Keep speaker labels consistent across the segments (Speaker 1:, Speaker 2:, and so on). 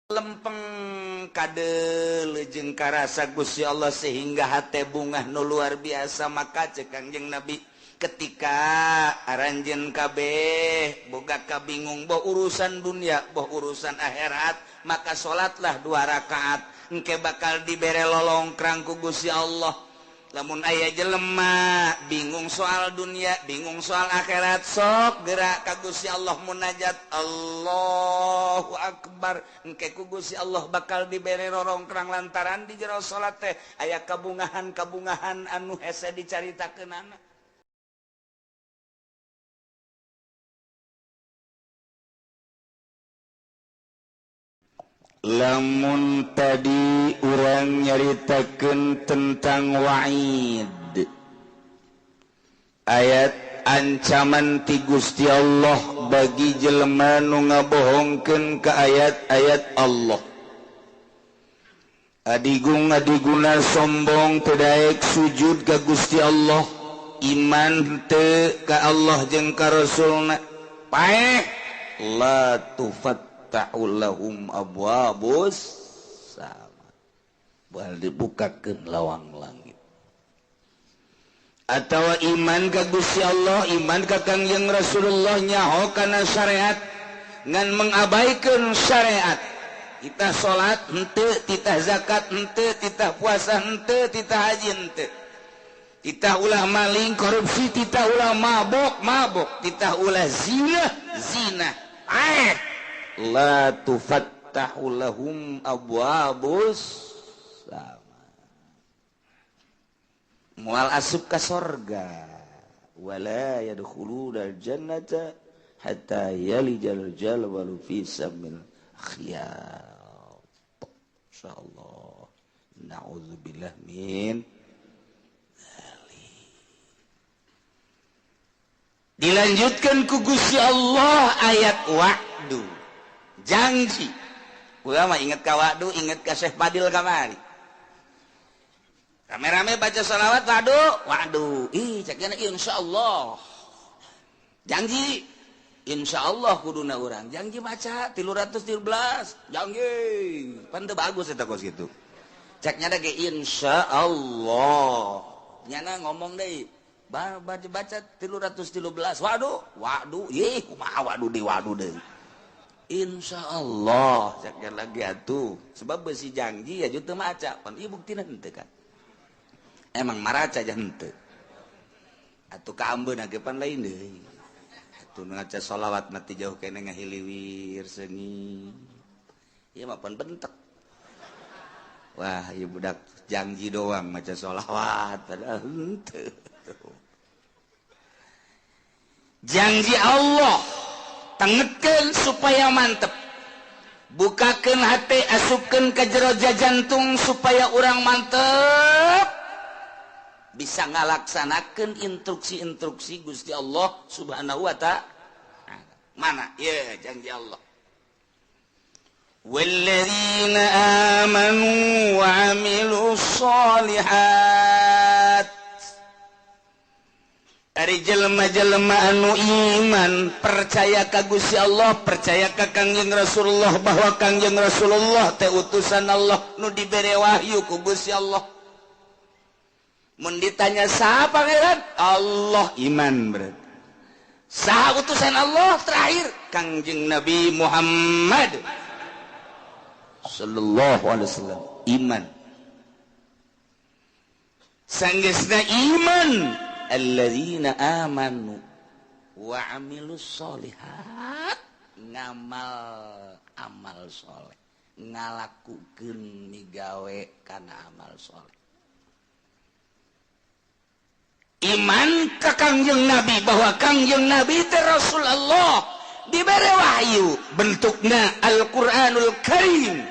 Speaker 1: lempeng kade lejeng karasa Gusti Allah sehingga hate bungah nu luar biasa. Maka cek Kangjeng Nabi ketika aranjeun kabeh boga kabingung boh urusan dunia boh urusan akhirat, maka salatlah 2 rakaat engke bakal dibere lolongkrang ku Gusti Allah. Lamun aya jelema bingung soal dunia, bingung soal akhirat, sok gerak ka Gusti Allah munajat Allahu Akbar, engke ku Gusti Allah bakal dibere rorongkrang lantaran di jero salat teh aya kabungahan-kabungahan anu hese dicaritakeunana. Lamun tadi urang nyaritakeun tentang wa'id, ayat ancaman ti Gusti Allah bagi jelema nu ngabohongkeun ka ayat-ayat Allah. Adigung-adiguna sombong teu daek sujud ka Gusti Allah, iman teu ka Allah jeung ka Rasulna, paeh la lahum abwabus sama, bal dibukakeun lawang langit. Atawa iman ka Gusti Allah, iman ka Kangjeng Rasulullah, nyaho kana syariat ngan mengabaikan syariat. Kita salat henteu, kita zakat henteu, kita puasa henteu, kita haji henteu, kita ulah maling korupsi, kita ulah mabok, kita ulah zina, la tufattahu lahum abwabus sama, moal asup ka sorga, wala yadkhuluna jannata hatta yalijal jalwalu fi samil khiyat. Insyaallah, naudzubillah min dzalik. Dilanjutkan ku Gusti Allah ayat wa'du, janji. Ulah mah inget ka wa'du, inget ka Syekh Fadil kamari. Rame-rame baca salawat wa'du. Cekna insyaallah. Janji insyaallah kuduna urang. Janji maca 313. Janji. Pan teu bagus eta kos kitu. Ceknya da ge insyaallah. Nyana ngomong deui. Baca 313. Wa'du. Kumaha wa'du deui. Insyaallah caknya lagi atuh, sebab besi janji ya teu maca pan ieu buktina henteu kan, emang maraca aja henteu atuh ka ambeuna ge pan lain deui, atuh ngaca shalawat mati jauh kene ngahiliwir seungi ieu mah pan bentek. Wah ieu budak janji doang maca shalawat padahal henteu. Janji Allah tengetkeun supaya mantep, bukakeun hati, asupkeun ka jero jantung supaya urang mantep bisa ngalaksanakeun instruksi-instruksi Gusti Allah Subhanahu wa ta'ala. Mana ya janji Allah, walladzina amanu wa 'amilus sholihat, dari jelema-jelema anu iman percaya ka Gusti Allah, percaya ka Kangjeng Rasulullah bahwa Kangjeng Rasulullah teh utusan Allah nu dibere wahyu ku Gusti Allah. Mun ditanya saha pangeran? Allah, iman berarti. Saha utusan Allah terakhir? Kangjeng Nabi Muhammad sallallahu alaihi wasallam, iman. Sanggeusna iman alladzina amanu wa 'amilus sholihat, ngamal amal soleh, ngalakukeun migawe kana amal soleh. Iman ka Kangjeng Nabi bahwa Kangjeng Nabi teh Rasulullah dibere wahyu, bentukna Al-Qur'anul Karim,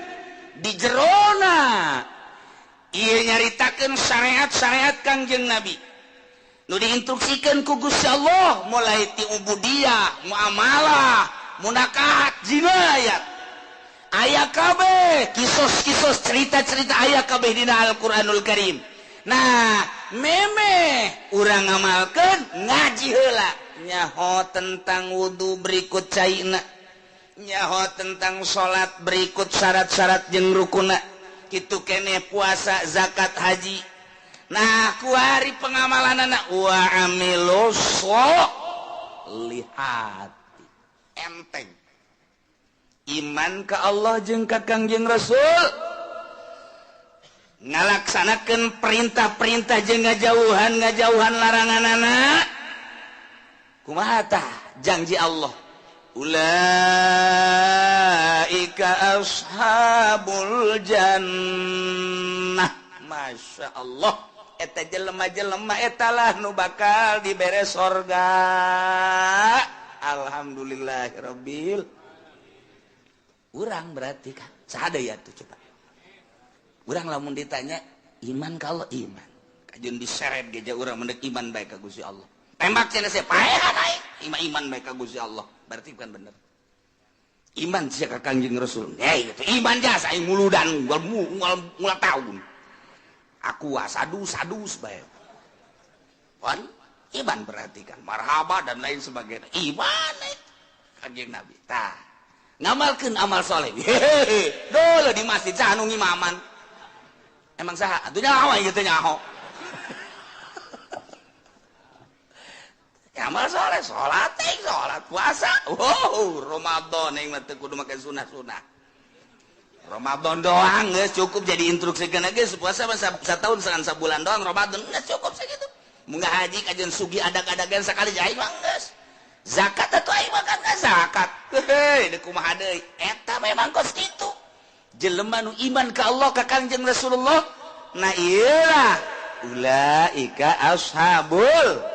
Speaker 1: di jerona ieu nyaritakeun syariat-syariat Kangjeng Nabi nu diinstruksikan ku Gusti Allah, mulai ti ubudiyah, muamalah, munakat, jinayat, aya kabeh kisos-kisos, cerita-cerita aya kabeh dina Al-Qur'anul Karim. Nah, meme urang ngamalkeun ngaji heula nyaho tentang wudu berikut caina, nyaho tentang salat berikut syarat-syarat jeung rukuna kitu keneh puasa zakat haji. Nah ku hari pengamalan anak wa amilus lihati enteng iman ka Allah jeung ka Kangjeng Rasul ngalaksanakeun perintah-perintah jeung ngajauhan laranganana kumaha tah janji Allah ulaika ashabul jannah masya Allah eta jelema-jelema etalah nu bakal dibere sorga alhamdulillahirabbil urang berarti kan sadaya tuh coba urang lamun ditanya iman ka Allah iman kajeun diseret geja urang mendek iman bae ka Gusti Allah tembak cenah saya pae naik iman bae ka Gusti Allah berarti kan bener iman sia ka Kangjeng Rasul itu iman jasa aing muludan ngulang tahun aku sadus bae kan iman berarti kan marhaba dan lain sebagainya iman Kangjeng Nabi tah ngamalkeun amal soleh dulu di masjid sanu ngimaman emang saha atuh nyaho ieu teh nyaho amal soleh salat puasa Ramadan yang teu kudu make sunah-sunah Ramadan doang geus cukup jadi instruksi kana geus puasa satahun segan sabulan doang Ramadan geus cukup sakitu mun haji kajeun sugi adag-adagan sakali aing mah geus zakat atuh aing mah kan zakat deui kumaha deui eta memang kos kitu jelema nu iman ka Allah ka Kangjeng Rasulullah nah ieulah ulaika ashabul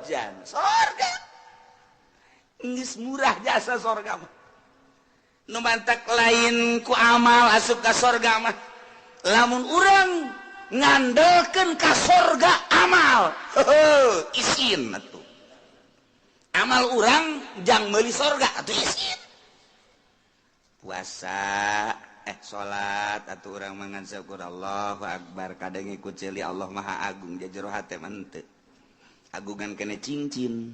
Speaker 1: jannah sorga geus murah jasa sorga mah nu mantak lain ku amal asup ka sorga mah lamun urang ngandelkeun ka sorga amal isin atuh amal urang jang meuli sorga atuh isin puasa salat atuh urang mangan syukur Allahu akbar kadang ikut celi Allah maha agung jajero hate mah teu agungan kene cincin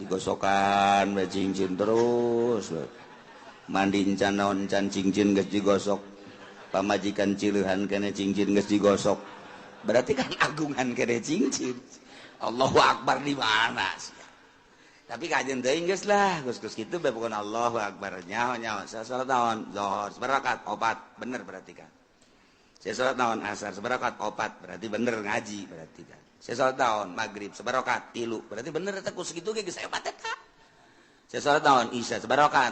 Speaker 1: digosokan bae cincin terus mandi encan naon encan cincin geus digosok pamajikan cileuhan kene cincin geus digosok berarti kan agungan kene cincin Allahu akbar di mana sih tapi kajian teuing geus lah geus kitu bae pokona Allahu akbar nyaho salat naon zuhur sabarakat 4 bener berarti kan saya salat naon asar sabarakat 4 berarti bener ngaji berarti kan saya salat naon maghrib sabarakat 3 berarti bener eta ku sakitu ge geus hebat eta saya salat naon isya sabarakat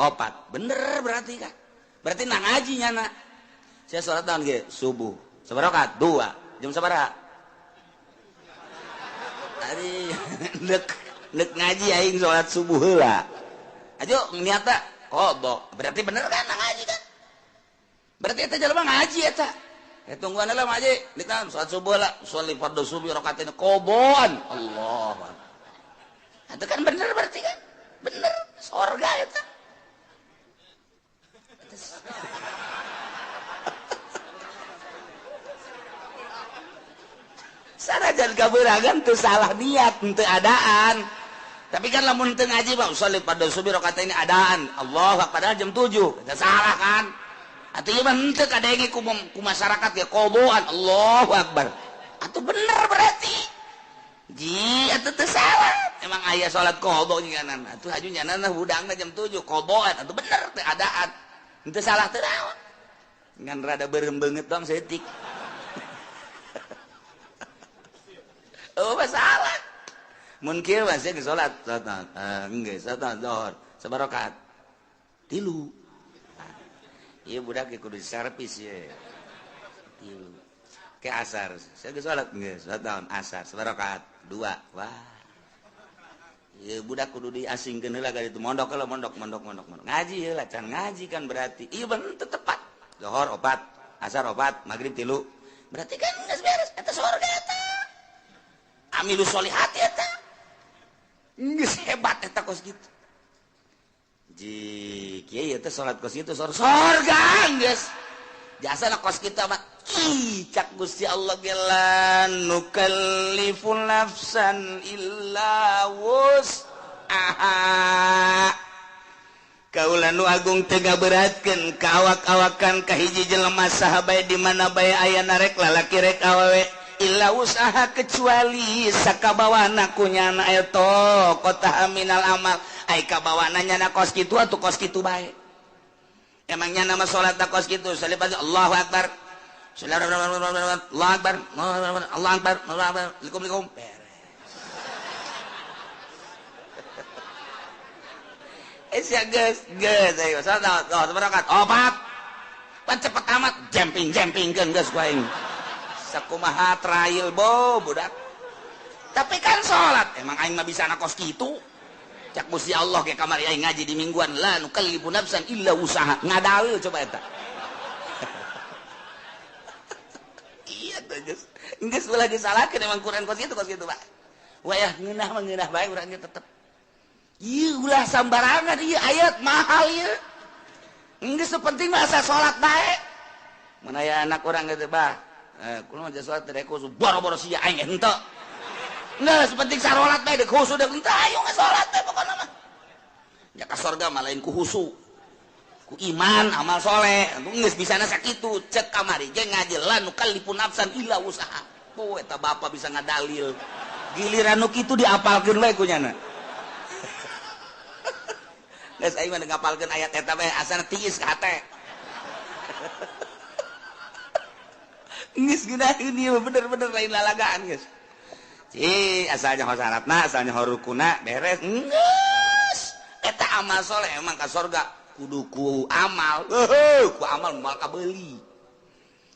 Speaker 1: 4 bener berarti kan berarti na ngaji nyana saya salat naon ge subuh sabarakat 2 jam sabaraha tadi nek ngaji aing salat subuh heula ajo niatna qodho berarti bener kan na ngaji kan berarti eta jelema ngaji eta tungguan lah ngaji dik naon salat subuh lah sholli fardhu subuh rakaatain qobon Allah itu kan bener berarti kan bener surga eta sarajan kabeuragan teu salah niat teu adaan tapi kan lamun teu ngaji mah sholli fardhu subuh rakaatain adaan Allah padahal jam 7 eta salah kan atuh ieu mah henteu kadenge ku masyarakat ya qoboan Allahu akbar atuh bener berarti ji atuh teu salah emang aya salat qobo nginganan atuh haju nyanana hudangna jam 7 qoboan atuh bener teu adaan henteu salah teu naon ngan rada beureum beungeut dong seutik oh masalah mun kieu mah geus salat geus salat zuhur sabarakat 3 iya budak kudu diservis ya ke asar saya geus salat geus salat asar sabarakat 2 wah iya budak kudu diasingkeun heula ka ditu mondok heula mondok ngaji heula can ngaji kan berarti iya bener tepat zuhur 4 asar 4 maghrib 3 berarti kan geus beres eta surga eta amilus sholihat eta geus hebat eta kos kitu ji kieu teh salat kos kitu surga geus jasana kos kita mah cak Gusti Allah gelan nukallifu nafsan illa Kaula nu agung tega beratkeun kawak-awakan ka hiji jelema sahabat di mana bae aya narek lalaki rek awewe illa usaha kecuali sakabawana kunyana eta qata minal amal ai kabawana nyana kos kitu atuh kos kitu bae emangnya nama salat ta kos kitu salih Allahu akbar Allahu akbar Allahu akbar Assalamualaikum ya guys, ayo salat barakat. Opat. Pan cepet amat jumping-jumpingkeun geus ku aing. Sakumaha trial bo budak. Tapi kan salat, emang aing mah bisa na kos kitu. Cak Gusti Allah ge kamari aing ngaji di mingguan la nukallifu nafsan illa usaha. Ngadal coba eta. Iya tuh geus. Geus ulah disalahkeun emang Quran kos kitu Pak. Wayah ngeunah bae urang ge tetep. Iya ulah sambarangan iya ayat mahal ya enggak sepenting masa sholat baik mana ya anak orang gitu bah kalau aja sholat tidak khusus boro-boro sih aing ente enggak sepenting sarolat baik deh khusus deh ente ayo nggak sholat deh pokoknya mah ya ke surga malain ku husu ku iman amal soleh nggak bisa nasa gitu cek kamari jangan ngajelan nukallifu nafsan illa usaha poe eta bapak bisa ngadalil giliran nu kitu diapalkeun we kunyana geus aing mah ngapalkeun ayat eta bae asana tiis ka hate. Geus geunaheun ieu bener-bener lain lalagaan geus. Asalnya syaratna, asalnya rukuna beres. Geus eta amal soleh emang ka surga kudu ku amal. Ku amal moal kabeuli.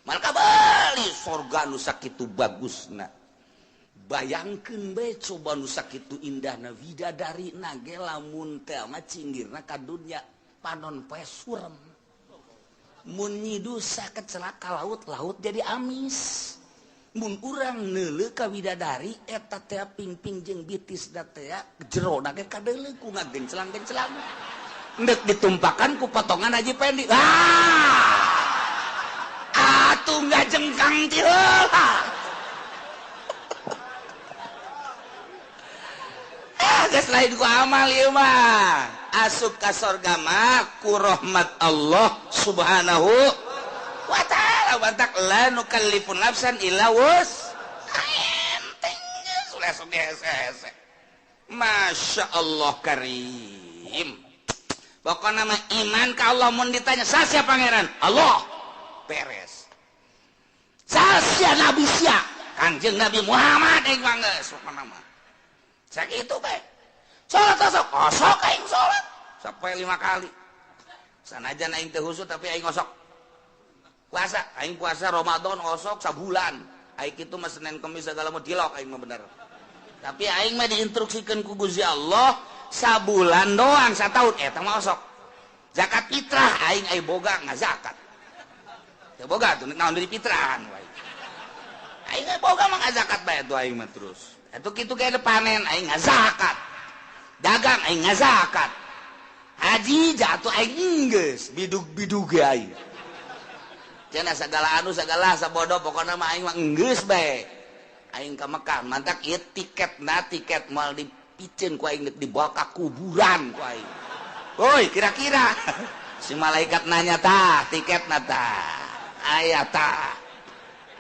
Speaker 1: Moal kabeuli surga nu sakitu bagusna. Bayangkeun bae coba nu sakitu indahna widadari nage lamun teh mah cinggirna ka dunya panon poe surem mun nyidu saket celaka laut jadi amis mun urang neuleuh ka widadari eta teh pingping jeung bitis da teh jero nage kadeuleuh ku ngagenclang-genclang endek ditumpakan ku potongan Haji Pendi atuh ngajengkang ti heula geus lain ku amal ieu mah asup ka surga mah ku rahmat Allah subhanahu wa ta'ala bantak la nukallifu nafsan illa enteng geus ulah hese-hese Masya Allah karim pokokna mah iman ka Allah mun ditanya sasia pangeran Allah beres sasia nabi sia Kanjeng Nabi Muhammad aing mah geus pokona mah sakitu bae sholat osok aing sholat sampai 5 kali sanajan aing teh husuk tapi aing osok puasa aing puasa Ramadan osok sabulan aing kitu mah Senin Kamis segala mah dilok aing mah bener tapi aing mah diinstruksikeun ku Gusti Allah sabulan doang satahun eta mah osok zakat fitrah aing boga ngazakat teu boga tuh naon dari fitrahan wae aing boga mah ngazakat bae tuh aing mah terus eta kitu ge panen aing ngazakat dagang aing ngazakat haji jatuh aing geus bidug-bidug aing cenah sagala anu sagala sabodo pokona mah aing mah geus bae aing ka Mekah mantak ieu tiket moal dipicen ku aing dibawa ka kuburan ku aing hoi kira-kira si malaikat nanya tah tiketna tah aya tah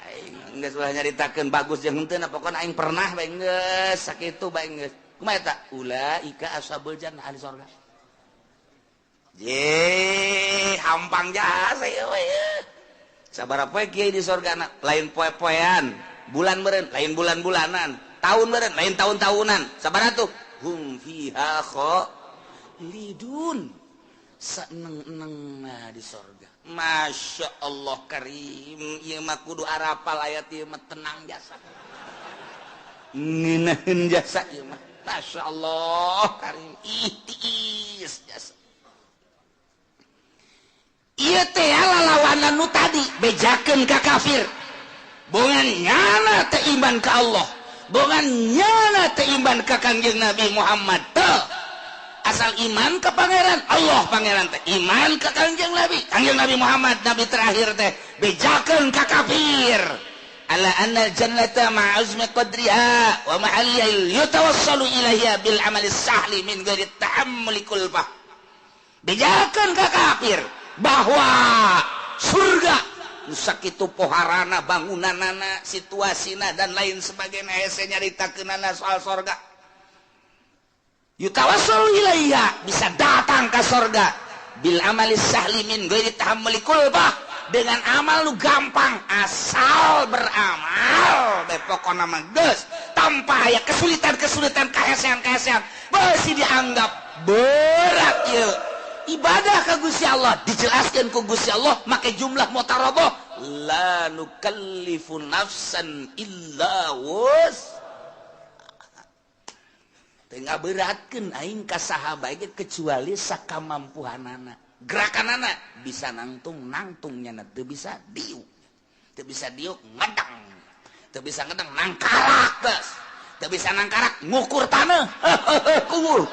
Speaker 1: aing geus ulah nyaritakeun bagus jeung henteu na pokona aing pernah bae geus sakitu bae geus kumaha eta ulaika ashabul jannah ahli surga ye hampang jasa ya we sabaraha poe kieu di surgana lain poe-poean bulan meureun lain bulan-bulanan tahun meureun lain tahun-tahunan sabaraha tuh hum fiha khalidun saeneng-enengna di surga Masya Allah karim ieu mah kudu arapal ayat ieu mah tenang jasa ngeunaheun jasa ieu mah Masya Allah karim ihtiis jasa ieu teh lalawanan nu tadi bejakeun ka kafir bongan nyana teh iman ka Allah bongan nyana teh iman ka Kangjeng Nabi Muhammad teh asal iman ke pangeran Allah pangeran teh iman ke Kangjeng Nabi Muhammad Nabi terakhir teh bejakeun ka kafir ala anna jannata ma'azmi qadriha wa ma'aliyah yutawassalu ilaiha bil amali sahli min ghairi tahammuli kulfah. Bejakan ka kafir bahwa surga sakitu poharana bangunanana situasina dan lain sebagainya hese nyaritakeunana soal surga. Yutawassalu ilaiha bisa datang ke surga bil amali sahli min ghairi tahammuli kulfah dengan amal lu gampang asal beramal pokokna mah geus tanpa aya kesulitan-kesulitan kahesean-kahesean beusi dianggap berat ieu ibadah ka Gusti Allah dijelaskeun ku Gusti Allah make jumlah mutarabah la nukallifu nafsan illa wus teu ngaberatkeun aing ka saha bae kecuali sakamampuhanana gerakanana bisa nangtung-nangtungnya teu bisa diuk ngedang teu bisa ngedang nangkarak geus teu bisa nangkarak ngukur tanah kubur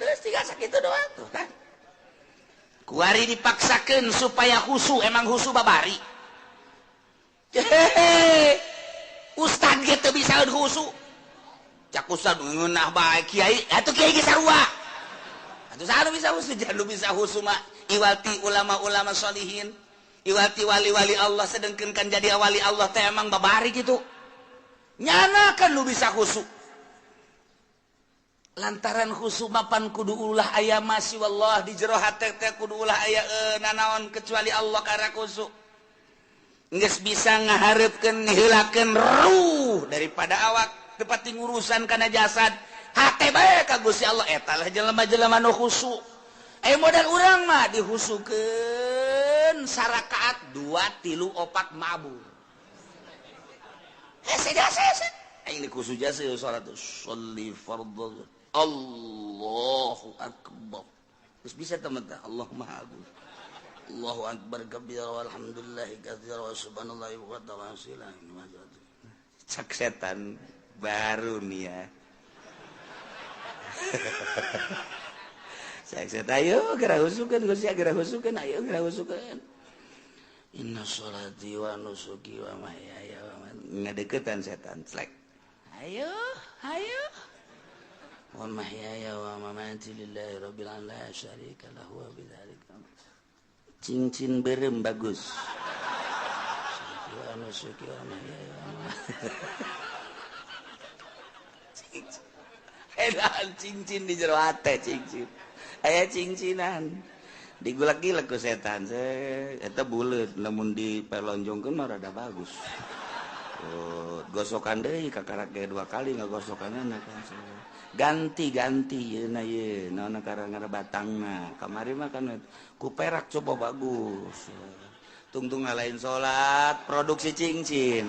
Speaker 1: geus tiga sakitu doang tuh kan kuari dipaksakeun supaya khusu emang khusu babari ustad ge teu bisa khusu cak ustad ngeunah bae kiai atuh kiai ge sarua atuh saha bisa khusu jangan bisa khusu mah iwati ulama-ulama sholihin iwati wali-wali Allah sedengkeun kan jadi wali Allah teh emang babari gitu nyana kan lu bisa khusu lantaran khusu mapan kudu ulah aya masih wallah di jero hate teh kudu ulah aya nanaon kecuali Allah karena khusu geus bisa ngaharepkeun niheulakeun ruh daripada awak tepat ngurusan kana jasad hate bae ka Gusti Allah eta lah jelema-jelema nu khusu modal urang mah dihusukeun sarakaat 2 3 4 mabur hese ini khusu jasa salat sholli fardhu Allahu akbar terus bisa teman-teman Allahumma agung Allahu akbar kabira walhamdulillahi katsira wa subhanallahi wa ta'ala cak setan baru nih ya cak setan ayo geura husukeun Gusti geura husukeun ayo geura husukeun inna sholati wa nusuki wa mahyaya wa ngadeukeutan setan slek ayo wa mahyaya wa mamati lillahi rabbil alamin la syarika lahu wa bidzalika cincin berem bagus wa nusuki wa mahyaya edan cincin di jero hate cincin aya cincinan digulak-gilak ku setan eta buleut lamun dipelonjongkeun mah rada bagus gosokan deui kakarak ge 2 kali ngagosokanana kan ganti-ganti yeuna naon karangana batangna kamari mah kan ku perak coba bagus tungtung ngalahin salat produksi cincin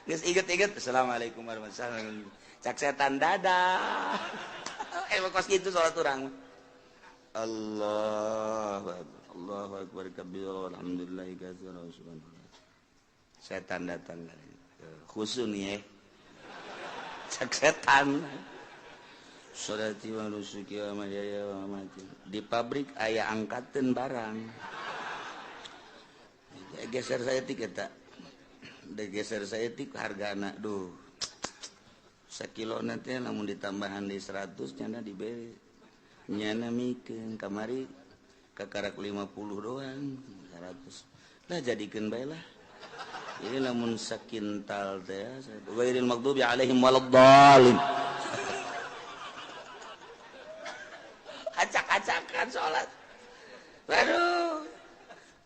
Speaker 1: geus inget-inget assalamualaikum warahmatullahi wabarakatuh cak setan dadah kos kitu salat urang Allahu akbar kabira walhamdulillahi katsira wa subhanallah setan datang khusu nih cak setan sholati wa nusuki wa mahyaya wa mamati di pabrik aya angkateun barang geser saya tik eta geser saya tik hargana duh sakilo nanti namun ditambahan di 100 nyana diberi nyana mikeun kamari kakarak 50 doang 100 lah jadikeun bae lah ini namun sakintal teh ghairil maghdubi alaihim waladdallin acak-acakan salat aduh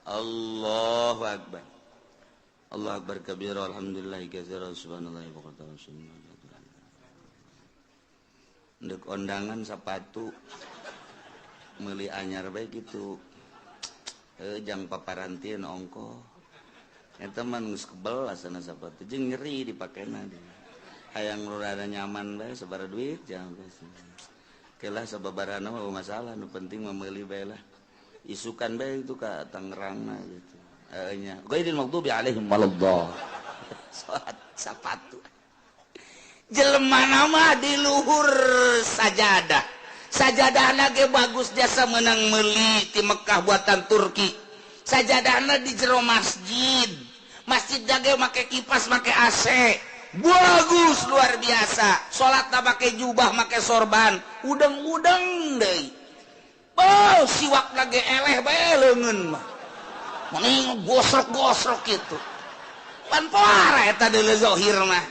Speaker 1: Allahu akbar Allahu akbar kabira alhamdulillahi katsira subhanallahi wa ta'ala ndek ondangan sepatu meuli anyar bae kitu jang paparantieun ongko eta mah geus kebel asana sepatu jeung nyeri dipakena hayang rada nyaman bae sabaraha duit jang kelah sababarana mah masalah nu penting mah meuli bae lah isukan bae itu ka Tangerangna gitu nya ghairil maghdubi alaihim waladdallin sepatu jelema nama di luhur sajadah sajadahna ge bagus jasa menang meuli ti Mekah buatan Turki sajadahna di jero masjid dage make kipas make AC bagus luar biasa salatna make jubah make sorban udang-udang deui siwak lagi eleh bae leungeun mah mending gosrok-gosrok gitu pan poara eta deuleu zahir mah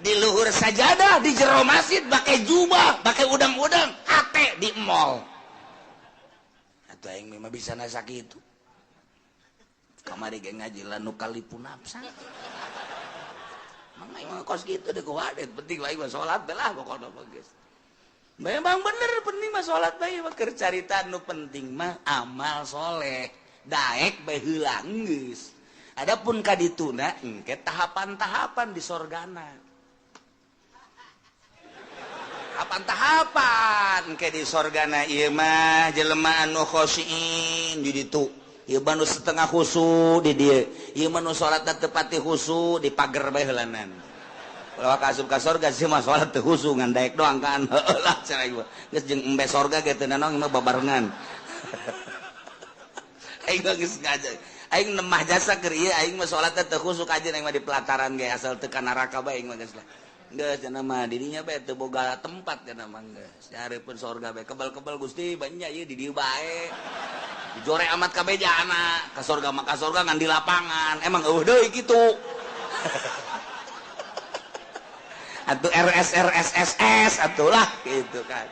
Speaker 1: di luhur sajadah di jero masjid pakai jubah pakai udang-udang ate di mall atuh aing mah bisa nasa kitu kamari ge ngaji lanu kalipun nafsa mang aing mah kos kitu deh kuadet penting bae salat belah pokona mah geus memang bener penting mah salat bae mah keur carita nu penting mah amal soleh daek bae heula geus adapun kadituna engke tahapan-tahapan di sorgana tahapan kayak di sorgana ieu mah jelema anu khosyiin di ditu ieu mah nu setengah khusu di dieu ieu mah nu salatna teu pati khusu di pager bae heulanan kalau asup ka sorga sih mah salat teu khusu ngan daek doang kan heulah cenah ieu geus jeung embe sorga ge teu nanaon mah babarengan aing geus ngaja aing nemah jasa keur ieu aing mah salatna teu khusu kajen aing mah di pelataran ge asal teu ka neraka bae aing mah geus lah geus cenah mah dirinya bae teu boga tempat cenah mah geus dihareupeun sorga bae kebal-kebal Gusti banyak ieu di dieu bae dijore amat ka bejana ka sorga mah ka sorga ngan di lapangan emang eueuh deui kitu atuh RSRSSS atuh lah gitu kan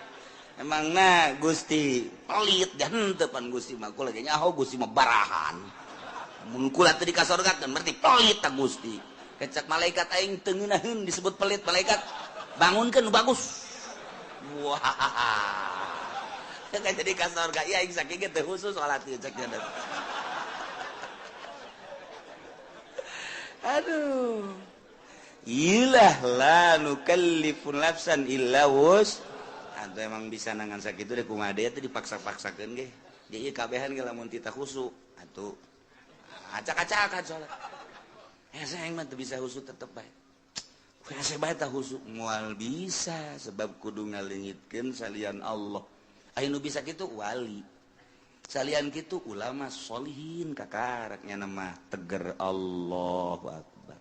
Speaker 1: emangna Gusti pelit dan henteu pan Gusti mah kula ge nyaho Gusti mah barahan mun kula teu di ka sorga kan berarti pelit ta Gusti kecak malaikat aing teu ngeunaheun disebut pelit malaikat bangunkeun nu bagus wah ka jadi ka sorga ieu aing saking teh khusus salat ieu cek nya aduh ilah la nukallifu nafsan illa wus atuh emang bisa nangan sakitu deh kumaha deui teh dipaksa-paksakeun ge ieu kabehan ge lamun tita khusu atuh acak-acakan salat saya mah bisa husu tetep baik. Saya bae tah husu moal bisa sebab kudu ngaleungitkeun salian Allah. Anu bisa kitu wali. Salian kitu ulama sholihin kakaraknya nama teger Allahu Akbar.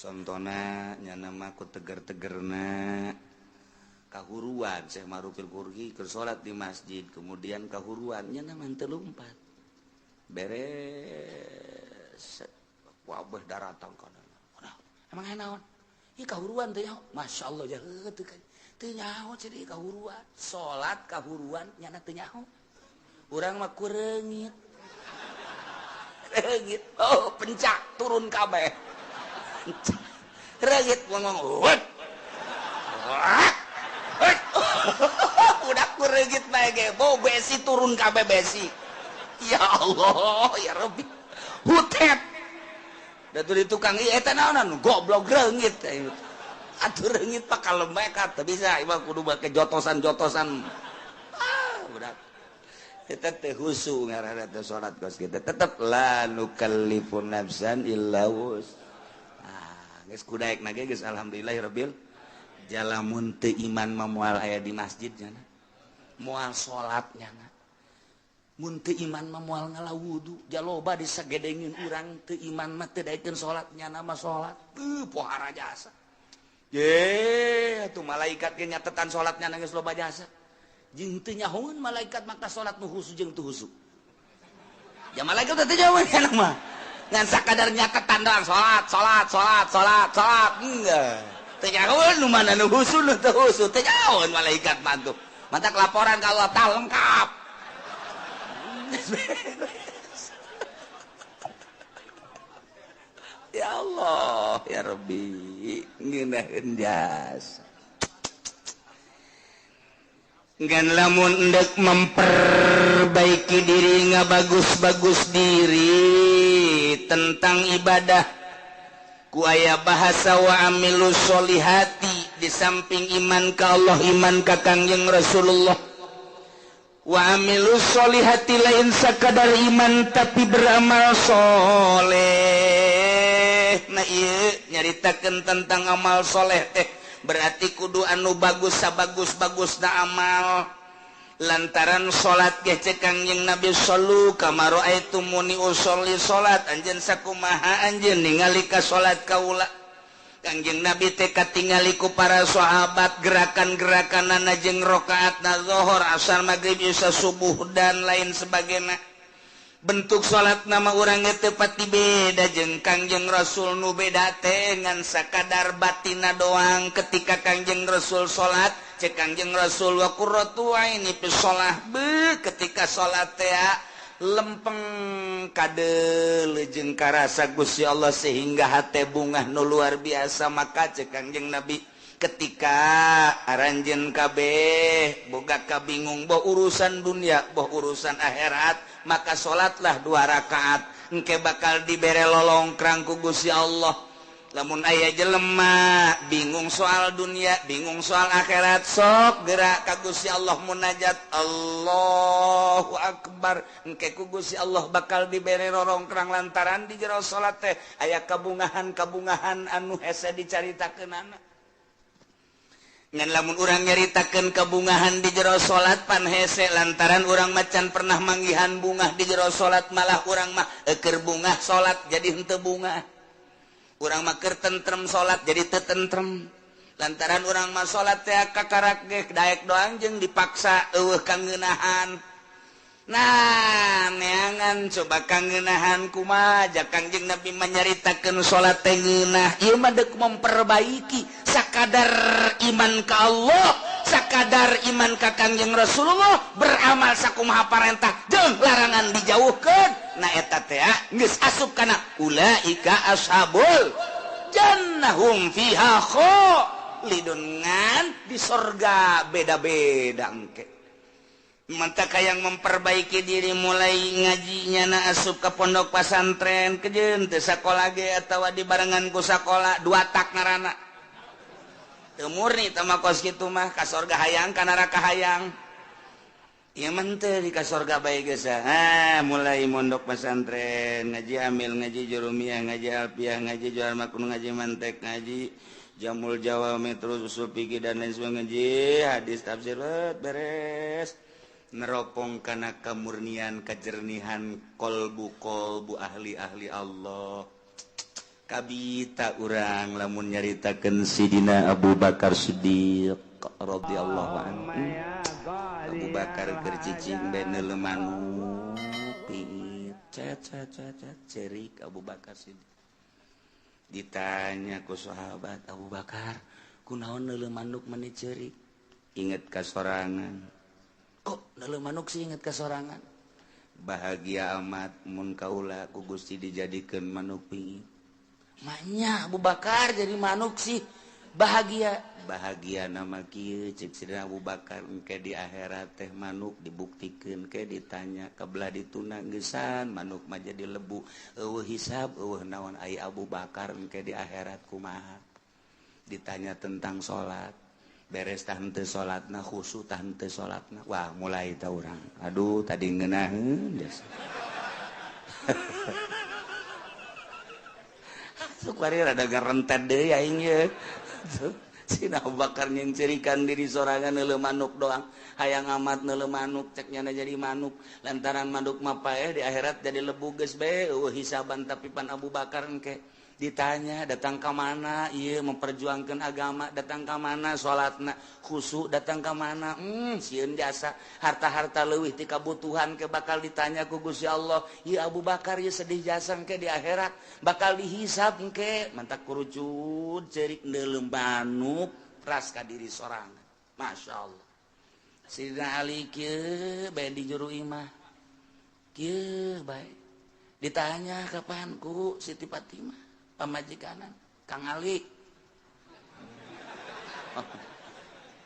Speaker 1: Contona nya nama ku teger-tegerna kahuruan Syekh Marufil Qurhi keur salat di masjid kemudian kahuruan nya nama teu lumpat. Beres wabah daratang kana. Emang naon? Ieu kahuruan teh nyaho? Masyaallah jaheut teu kan. Teu nyaho cenah kahuruan. Salat kahuruan nyana teu nyaho. Urang mah kureungit. Reungit. Oh, pencak turun kabeh. Reungit ngomong. Udah kureungit bae ge. Bau besi turun kabeh besi. Ya Allah, ya Rabbi. Hutet. Datu di tukang ieu eta naonan goblok reungit atuh reungit pak kalembek teu bisa ieu kudu make jotosan-jotosan budak eta teh husu ngaranna teh salat kos kita tetep la nukallifu nafsan illa wus geus kudaekna ge geus alhamdulillahirabbil jalamun teu iman mah moal aya di masjid nya moal salat nya mun teu iman mah moal ngalawudu jaloba disagedengeun urang teu iman mah teu daekeun salat nyana mah salat pohara jasa ye atuh malaikat ge nyatetan salatnya geus loba jasa jeung teu nyahoeun malaikat maka salat nu husu jeung teu husu ya malaikat teh nyahoeun kana mah ngan sakadar nyatetan doang salat enggak teu nyahoeun nu mana nu husu nu teu husu teu nyahoeun malaikat bantu mata laporan ka Allah tah lengkap ya Allah ya Rabbi ngeunaheun jasa ngan lamun endek memperbaiki diri ngabagus-bagus diri tentang ibadah ku aya bahasa wa amilus solihati di samping iman ka Allah iman ka Kangjeng Rasulullah wa amilus solihati lain sakadar iman tapi beramal soleh nah ieu nyaritakeun tentang amal soleh teh berarti kudu anu bagus sabagus-bagusna amal lantaran salat ge cek Kangjeng Nabi sallu kama raaitumuni usolli salat anjeun sakumaha anjeun ningali ka salat kaula. Kangjeng Nabi teh katingali ku para sahabat gerakan-gerakanana jeung rakaatna zuhur, asar, maghrib, isya, subuh dan lain sebagainya. Bentuk salat nama urang teu pati beda jeung Kangjeng Rasul, nu beda teh ngan sakadar batina doang. Ketika Kangjeng Rasul salat cek Kangjeng Rasul wa qurratu aini fi shalah, ketika salat teh lempeng kadel jeung karasa Gusti Allah sehingga hate bungah nu luar biasa. Maka cek Kangjeng Nabi ketika aranjeun kabeh boga kabingung boh urusan dunia boh urusan akhirat, maka salatlah 2 rakaat engke bakal dibere lolongkrang ku Gusti Allah. Lamun aya jelema bingung soal dunia, bingung soal akhirat, sok gerak ka Gusti Allah munajat Allahu Akbar, engke ku Gusti Allah bakal dibere rorongkrang lantaran di jero salat teh aya kabungahan-kabungahan anu hese dicaritakeunana. Ngan lamun urang nyaritakeun kabungahan di jero salat pan hese lantaran urang macan pernah manggihan bungah di jero salat, malah urang mah keur bungah salat jadi henteu bungah. Urang mah keur tentrem salat jadi teu tentrem. Lantaran urang mah salat teh kakarak ge daek doang jeung dipaksa eueuh kangeunahan. Nah, neangan coba kangeunahan kumaha jak Kangjeng Nabi menyaritakeun salat teh ngeunah. Ieu mah deuk memperbaiki sakadar iman ka Allah, sakadar iman ka Kangjeng Rasulullah, beramal sakumaha parentah jeung larangan dijauhkeun. Nah eta teh geus asup kana ulaika ashabul jannah hum fiha khalidun, ngan di sorga beda-beda engke. Mantap yang memperbaiki diri mulai ngajinya na asup ke pondok pesantren kejeun teu sakola ge atawa dibarengan ku sakola 2 tak narana. Teu murni teh mah kos kitu mah ka sorga hayang ka neraka hayang. Ieu mah teu di ka sorga bae geus mulai mondok pesantren ngaji amil, ngaji jurumiyah, ngaji alfiyah, ngaji johar makun, ngaji mantek, ngaji jamul jawa, metro, usul fikih dan lain sebagainya, ngaji hadis tafsir beres. Neropong kana kamurnian kajernihan kolbu ahli-ahli Allah. Kabita urang lamun nyaritakeun Sidina Abu Bakar Siddiq radhiyallahu anhu. Abu Bakar keur cicing bae neuleuh manuk cet cerik Abu Bakar Siddiq. Ditanya ku sahabat, Abu Bakar kunaon neuleuh manuk meni cerik? Inget ka sorangan. Kok neuleuh manuk sih inget kasorangan? Bahagia amat mun kaula ku Gusti dijadikeun manuk pingit. Manya Abu Bakar jadi manuk sih bahagia. Bahagia nama kieu cek Sidina Abu Bakar engke di akhirat teh manuk dibuktikeun ke ditanya kabelah dituna geusan manuk mah jadi lebu. Eueuh hisab eueuh naon ai Abu Bakar engke di akhirat kumaha? Ditanya tentang salat. Beres tah henteu salatna, khusyuk tah henteu salatna. Wah, mulai tah urang. Aduh, tadi ngeunaheun biasa. Sukari rada garentet deui aing ye. Sina Abu Bakar yang cerikan diri sorangan neuleuh manuk doang. Hayang amat neuleuh manuk cek nyana jadi manuk. Lantaran manuk mah paeh di akhirat jadi lebu geus bae. Eueuh hisaban tapi pan Abu Bakar engke. Ditanya datang ke mana, iya memperjuangkan agama, datang ke mana salatna khusyuk, datang ke mana sieun jasa harta-harta leuwih ti kabutuhan ke bakal ditanya ku Gusti Allah. Ieu Abu Bakar ieu sedih jasa engke di akhirat bakal dihisab engke mantak kurucut ceurik neuleuh manuk ras ka diri sorangan. Masyaallah. Sidina Ali kieu bae di juru imah. Kieu bae. Ditanya kapan ku Siti Fatimah pamajikanan Kang Ali.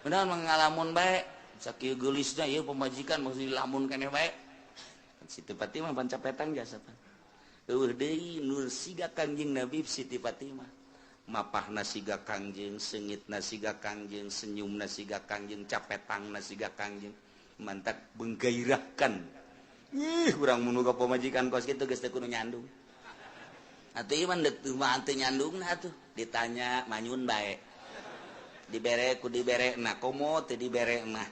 Speaker 1: Benar mengalamun bae sakieu geulisna ieu pamajikan mesti dilamun keneh bae. Siti Fatimah panca petang jasa pan. Eueuh deui nur siga Kangjeng Nabi Siti Fatimah. Mapahna siga Kangjeng, seungitna siga Kangjeng, senyumna siga Kangjeng, capetangna siga Kangjeng. Mantak menggairahkan. Urang mun boga pamajikan kos kitu geus teu kudu nyandung. Atuh ieu mah deuk mah teu nyandungna atuh. Ditanya manyun bae. Dibere ku dibere na komo teu dibere mah.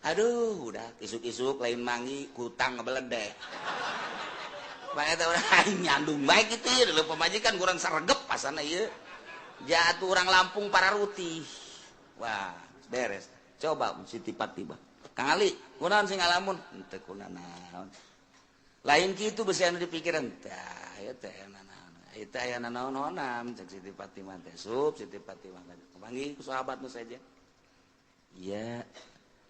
Speaker 1: Aduh udah isuk-isuk lain mangi kutang ngebeledek nyandung baik gitu ya dulu pemajikan kurang saregep pasana ya jatuh orang Lampung para ruti wah beres coba si tiba-tiba Kang Ali kunaon sing ngalamun teu kunaon lain kitu besi anu dipikiran tah ieu teh naon eta aya naon-naonan cek Siti Fatimah teh sup Siti Fatimah panggil ku sahabat nu saja iya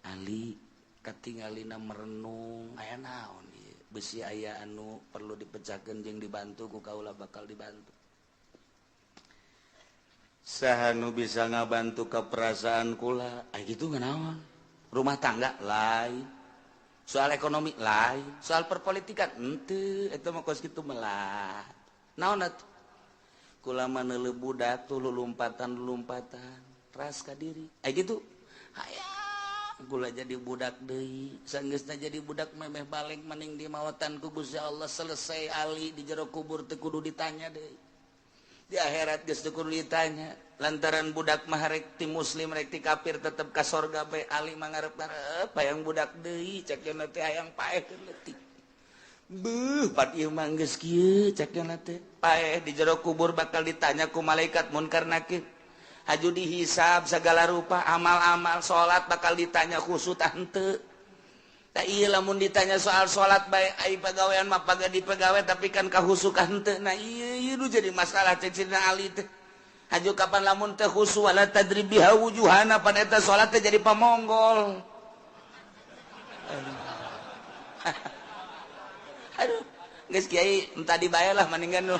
Speaker 1: Ali katingalina merenung aya naon ieu besi aya anu perlu dipecahkeun jeung dibantu ku kaula bakal dibantu saha nu bisa ngabantu ka perasaan kula gitu nganaon rumah tangga lain soal ekonomi lain soal perpolitikan henteu eta mah kos kitu melah naon atuh kula mah neuleuh budak tuh lulumpatan ras ka diri gitu hayang kula jadi budak deui sanggeusna jadi budak memeh balik mending di mawatan ku Gusti Allah selesai Ali di jero kubur teu kudu ditanya deui di akhirat geus teu kudu ditanya lantaran budak mah rek ti muslim rek ti kafir tetep ka sorga bae Ali mah ngarep-ngarep hayang budak deui cek yeuna teh hayang paehkeun leutik beuh pat ieu mah geus kieu cek yeuna teh paeh di jero kubur bakal ditanya ku malaikat munkar nakir aju dihisab segala rupa amal-amal salat bakal ditanya khusut henteu tah ieu lamun ditanya soal salat bae ai pagawean mah pagadi pagawe tapi kan kahusuk henteu nah ieu nu jadi masalah cek Sidina Ali teh aju kapan lamun teh khusu wala tadrib biha wujuhana pan eta salat teh jadi pamonggol aduh geus kiai entah dibae lah mendingan nu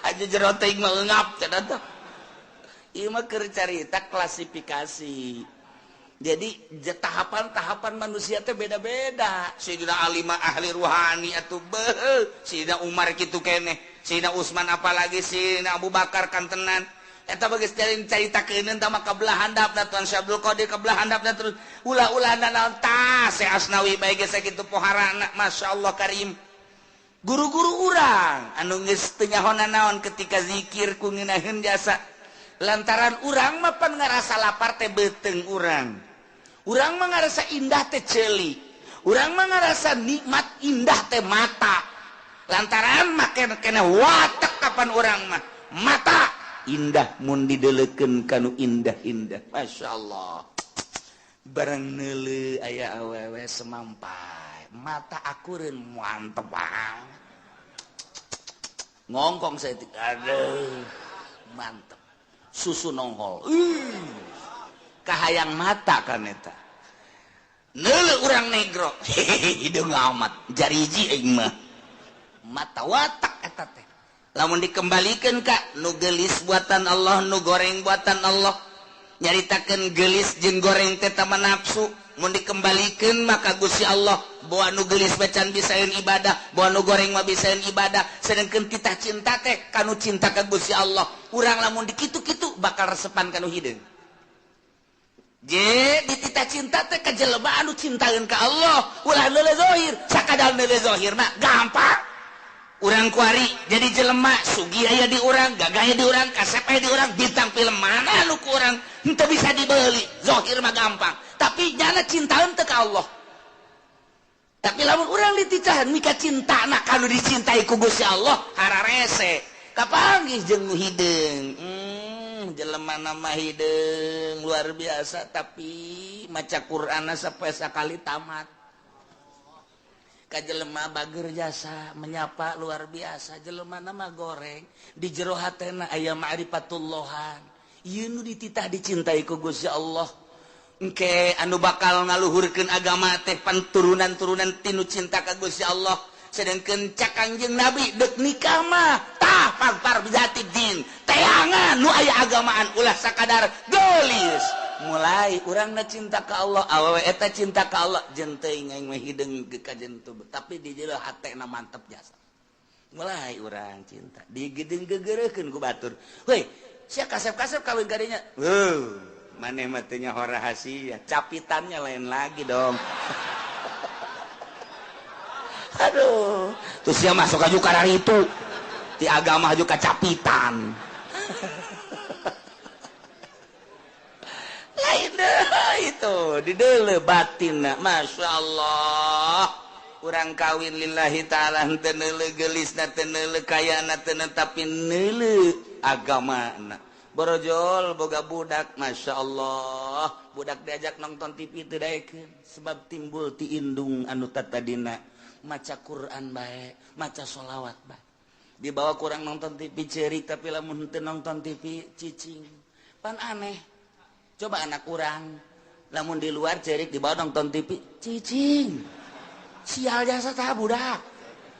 Speaker 1: aja jero teuing mah eungap cenah teh ieu mah keur carita klasifikasi jadi tahapan-tahapan manusia teh beda-beda Sayyidina Ali mah ahli ruhani atuh beuh Sayyidina Umar kitu keneh Sayyidina Utsman apalagi Sayyidina Abu Bakar kantenan eta bageus caritakeun tah mah kabelah handapna Tuan Syabdul Qadir kabelah handapna terus ulah-ulahna naon tah Syekh Asnawi bae geus sakitu poharana masyaallah karim guru-guru urang anu geus teu nyahoan naon ketika zikir ku ngeunaheun jasa lantaran urang mah pan ngarasa lapar teh beuteung urang mah ngarasa indah teh ceulik urang mah ngarasa nikmat indah teh mata lantaran make kena watek kapan urang mah mata indah mun dideuleukeun kanu indah-indah masyaallah barang neuleuh aya awewe semampai mata akureun mantep banget ngongkong saya aduh mantep susu nongol kahayang mata kan eta neuleuh urang negro hidung amat jariji aing mah mata watak eta teh lamun dikembalikeun ka nu geulis buatan Allah nu goreng buatan Allah nyaritakeun geulis jeung goreng teh tama nafsu mun dikembalikeun maka Gusti Allah bawa nu geulis bacan bisaeun ibadah bawa nu goreng mah bisaeun ibadah sedengkeun titah cinta teh kanu cinta ka Gusti Allah urang lamun dikitu-kitu bakal resepan kanu hideung je di titah cinta teh ka jelema anu cintaeun ka Allah ulah leuleuh zahir sakadar leuleuh zahir mah gampang urang kuari jadi jelema sugi aya di urang gagah aya di urang kasep aya di urang bintang film mana anu ku urang henteu bisa dibeuli zahir mah gampang tapi nyana cintaeun teh ka Allah tapi lamun urang dititahan mika cintana kanu dicintai ku Gusti Allah hararese kapanggih jeung nu hideung jelema nama hideung luar biasa tapi maca Qur'anna sapoe sakali tamat ka jelema bager jasa menyapa luar biasa jelema nama goreng di jero hatena aya ma'rifatullohan ieu nu dititah dicintai ku Gusti Allah engke anu bakal ngaluhurkeun agama teh panturunan-turunan tinu cinta ka Gusti Allah sedengkeun cak Kangjeng Nabi deuk nikah mah tah pagpar bijati din teangan nu aya agamaan ulah sakadar geulis mulai urangna cinta ka Allah awewe eta cinta ka Allah jeung teuing aing mah hideung ka jentu tapi di jero hatena mantep jasa mulai urang cinta digedeng gegereukeun ku batur weh sia kasep-kasep kawin gadinya maneh mah teu nyaho rahasia capitannya lain lagi dong aduh terus sia masuk aju ka itu ti agama aju ka capitan itu didele batin Masya Allah kurang kawin lillahi ta'ala tenele gelisna tenele kayana tenele tapi nele agama borojol boga budak Masya Allah budak diajak nonton TV teu daekeun sebab timbul ti indung anu tatadina maca Quran bae maca sholawat bae dibawa kurang nonton TV cerik tapi lamun teu nonton TV cicing pan aneh coba anak kurang lamun di luar cerik dibawa nonton TV cicing sial jasa tah budak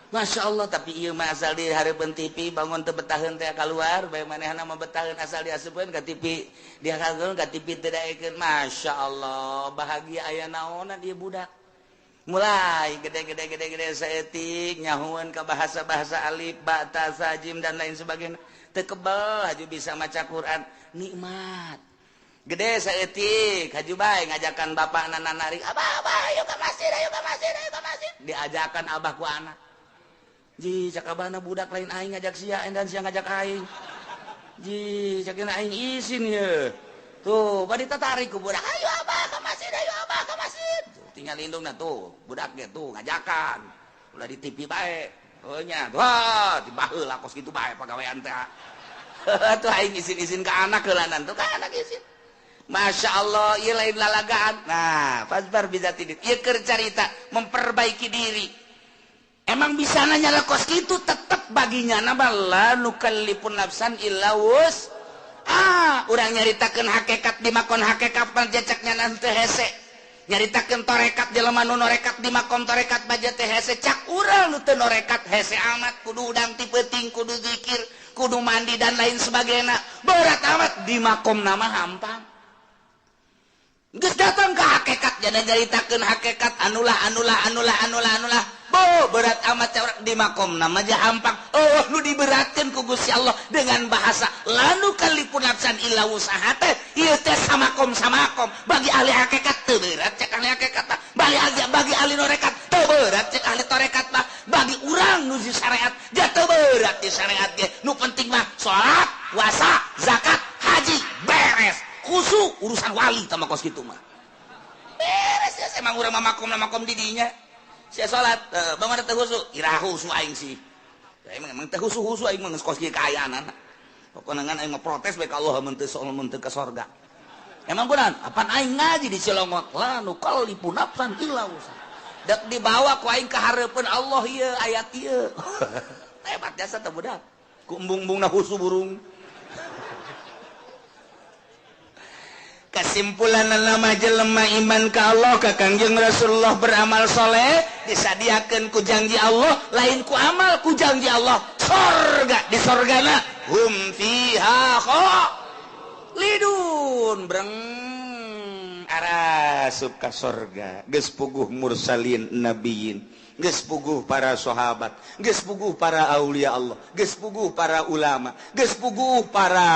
Speaker 1: Masya Allah tapi ieu mah asal di hareupeun TV bangun teu betaheun teh keluar bae manehna mah betaheun asal diasupkeun ka TV dia kageun ka TV teu daekeun Masya Allah bahagia aya naonna dia budak mulai gede saeutik nyahueun ka bahasa-bahasa alif ba ta sa jim dan lain sebagainya teu kebal haju bisa maca Quran nikmat gede saeutik haju bae ngajakan bapakna narik abah ayo ka masjid diajakan abah ku anak ji cak abahna budak lain aing ngajak sia dan sia ngajak aing ji cakeun aing izin ye tuh bari tertarik ku budak ayo abah ka masjid tuh, tinggal lindungna tuh budak ge tuh ngajakan ulah di TV bae nya wah tiba heula kos kitu bae pagawean teh tuh aing izin-izin ka anak heulanan tuh ka anak izin Masya Allah ieu lain lalagaan nah fasbar bizatidin ieu keur carita memperbaiki diri emang bisa nanya kos kitu tetep baginya nabala nukallifun nafsan illa wus urang nyaritakeun hakikat di makon hakikat panjacaknya nanti hese nyaritakeun torekat jelema nu norekat di makom torekat baja teh hese cak urang nu teu norekat hese amat kudu udang ti peuting kudu zikir kudu mandi dan lain sebagainya berat amat di makom nama hampang geus datang ke hakikat jadi nyaritakeun hakikat anulah bo berat amat orang di makom nama aja hampang nu diberatkeun ku Gusti Allah dengan bahasa lanu kalipun nafsan illa usahate ieu teh samakom bagi ahli hakikat teu berat cek ahli hakikat bagi ahli norekat teu berat cek ahli torekat mah bagi urang nu di syariat dia teu berat di syariat ge nu penting mah salat puasa zakat haji beres khusyuk urusan wali sama kos kitu mah beres ya emang urang makom di dinya sia salat bagaimana teh khusyuk irahu su aing sih emang teh khusyuk aing mah kos kieu kaayaan pokona ngan aing mah protes bae ka Allah mun teu ka sorga emang beneran apaan aing ngaji di Cilongok la nu qalifun nafsan illa usa dak dibawa ku aing ka hareupeun Allah ieu ayat ieu hebat jasa teh budak ku embung-embungna khusyuk burung kesimpulan nama jelema iman ka Allah ka Kangjeng Rasulullah beramal soleh disadiakeun ku janji Allah lain ku amal ku janji Allah sorga di sorgana hum fiha khalidun breng arasup ka sorga geus puguh mursalin nabiyin geus puguh para sahabat geus puguh para aulia Allah geus puguh para ulama geus puguh para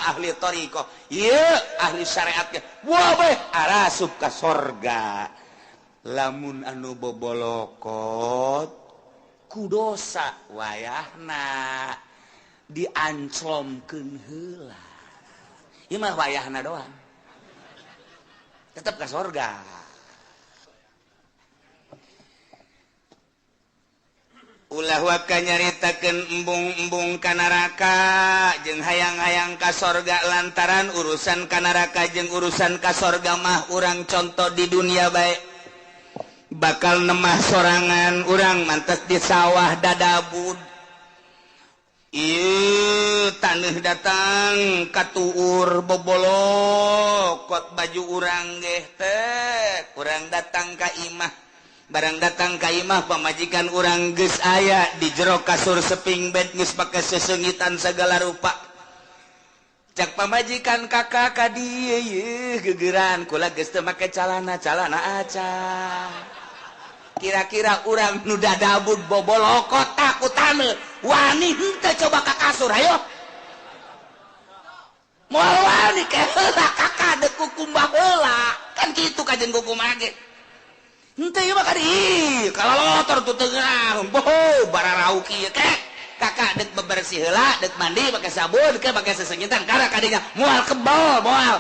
Speaker 1: ahli thariqah ieu ahli syariat ge wabeh arasup ka sorga lamun anu bobolokot ku dosa wayahna dianclomkeun heula ieu mah wayahna doang tetep ka sorga ulah waka nyaritakeun embung-embung ka neraka jeung hayang-hayang ka sorga lantaran urusan ka neraka jeung urusan ka sorga mah urang contoh di dunia bae bakal nemah sorangan urang mantes di sawah dadabud ieu taneuh datang katuur bobolokot baju urang ge teh urang datang ka imah barang datang ka imah pamajikan urang geus aya di jero kasur seping bed geus pake sesengitan segala rupa cak pamajikan kakak ka dieu yeuh geugeran kula geus teu make calana aca kira-kira urang nu dadabud bobolokot takutaneu wani henteu coba ka kasur hayo moal wani ke heula kakak deuk kukum baheula kan kitu kajen kukum age henteu ieu mah kadi kalolotor tu teu geurang boho bararau kieu kek kakak dek bebersih heula dek mandi pakai sabun ke pakai sesengitan karena kadinya moal kebal moal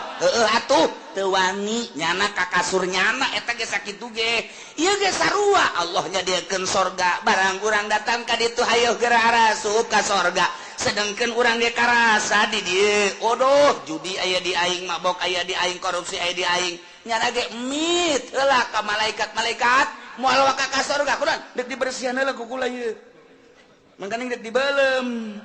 Speaker 1: atuh teu wani nyana ka kasur nyana eta ge sakitu ge ieu ge sarua Allah nyadiakeun sorga barang urang datang ka ditu hayu geura arasup ka sorga sedengkeun urang ge karasa di dieu odoh judi aya di aing mabok aya di aing korupsi aya di aing nyana ge mit heula ka malaikat moal waka ka sorga kunaon dek dibersihan heula ku kula ieu mangkana dek dibelem